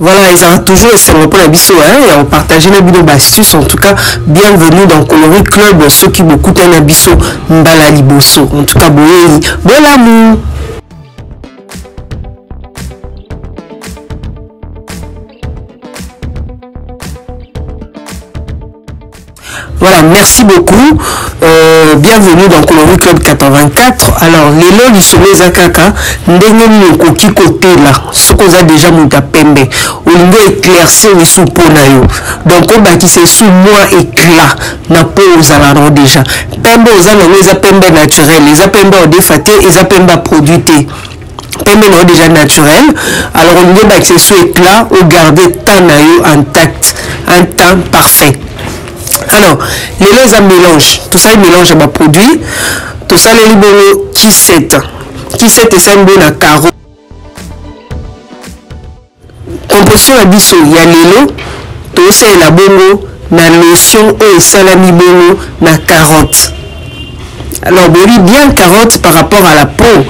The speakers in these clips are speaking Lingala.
Voilà, ils ont toujours essayé pour la biso, et on partage les vidéos astuces. En tout cas, bienvenue dans Coloris Club, ceux qui beaucoup un biso mbala liboso. En tout cas, bon amour. Voilà, merci beaucoup. Bienvenue dans Coloris Club 84. Alors, les lois du sommet Zakaka, n'dengeni koki côté là, ce qu'on a déjà monté pembe. Au niveau éclairci, on est sous ponayo. Donc, on bâtit c'est sous moi éclat. Na po aux alarons déjà. Pembe aux alarons, les pembe naturels, les pembe au défaté, les pembe produité. Pembe non déjà naturel. Alors, on dit que c'est sous éclat, ou garder temps intact, un temps parfait. Alors, les a mélange, tout ça il mélange à produit, tout ça les libéraux qui 7 et ça bon à carreau. Composition à biso, il y a l'élo, tout ça est la bongo, la lotion et salami bongo, la carotte. Alors, bon, bien carotte par rapport à la peau.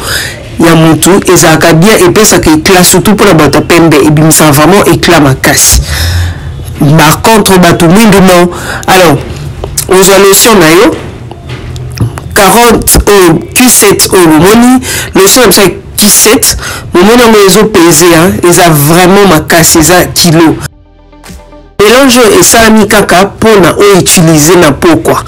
Il y a mon tout et ça a bien épais, ça qui éclate surtout pour la boîte pembe et bien ça vraiment éclat ma casse. Par contre, non. Alors, on a lotion nayo 40 au Q7 au moni, lotion comme ça Q7, mon moni on pesé, ils a vraiment ma casse, ils a kilo. Mélange et salami kaka pour utiliser na peau quoi.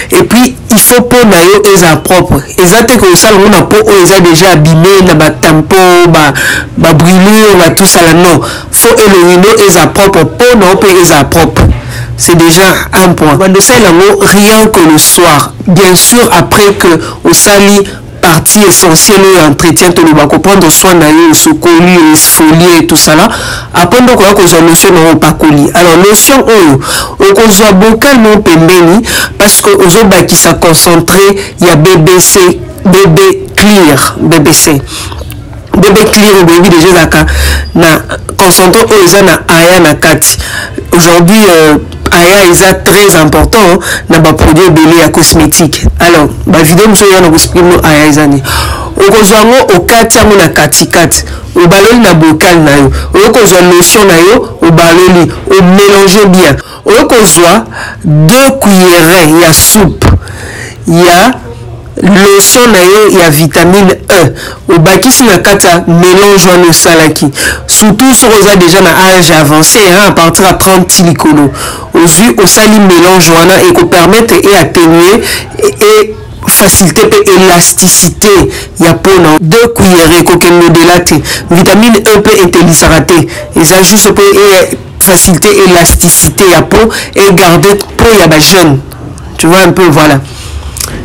Et puis il faut pour nayo ils propre. Exact que ça on a peau ils a déjà abîmé na ba tampon ba brûlure ba tout ça là non. Faut éloigner ils a propre peau non peut ils a propre. C'est déjà un point. De ça rien que le soir. Bien sûr après que au sali partie essentielle et entretien tout le monde comprendre soin d'ailleurs sous colis exfolier et tout ça là après donc on a lotion non pas colis alors lotion on cause bocal non pembeni parce que aux autres qui ça concentré il y a BBC BBC clear baby déjà zaka na concentré aux na aya na kati aujourd'hui aya est très important na ba produit belé à cosmétique alors ba vidéo monsieur yana expliquer aya izani okozwango okati amu na kati o baloli na bocal na yo okozwa lotion na yo o baloli o mélanger bien okozwa 2 cuillerées ya soupe ya lotion na yo ya vitamine E au bakisi na kata mélange wana salaki surtout sur oza déjà na âge avancé à partir à 30 likolo ozui osali mélange wana et ko permettre et atténuer et faciliter élasticité ya pona 2 cuillerées ko ke modélate vitamine E peut intellisarate et ça juste peut faciliter élasticité ya peau et garder peau ya ba jeune tu vois un peu voilà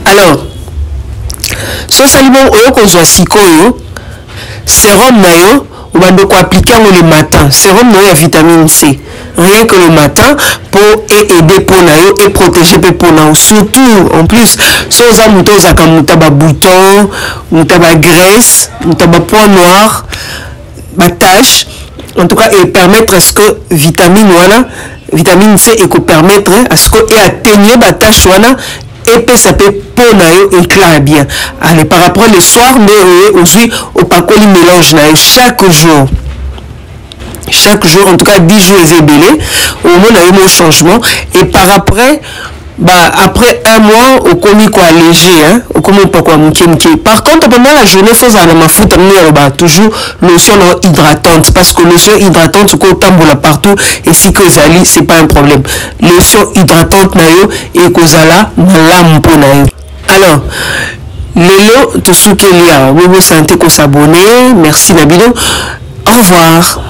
alors so salibon oyo kozwa sikoyo sérum na yo obando ko appliquer le matin sérum na yo ya vitamine C rien que le matin pour aider pour na yo et protéger pour na surtout en plus so za muto za kamuta ba bouton muta ba graisse muta ba point noir ba tache en tout cas et permettre à ce que vitamine C et ko permettre à ce que et atteindre ba tache wana et puis ça peut pour nayo éclat bien allez par rapport le soir mais aussi au pacoli mélange nayo chaque jour en tout cas 10 jours et belé au moins nayo mon changement et par après après un mois au commis quoi léger au commis pas quoi mouké par contre pendant la journée faut aller ma foot toujours lotion hydratante parce que lotion hydratante ko tambola partout et si que zali c'est pas un problème lotion hydratante nayo et kozala malamu po nayo alors lelo to soukelia vous vous sentez qu'on s'abonner merci Nabilo au revoir.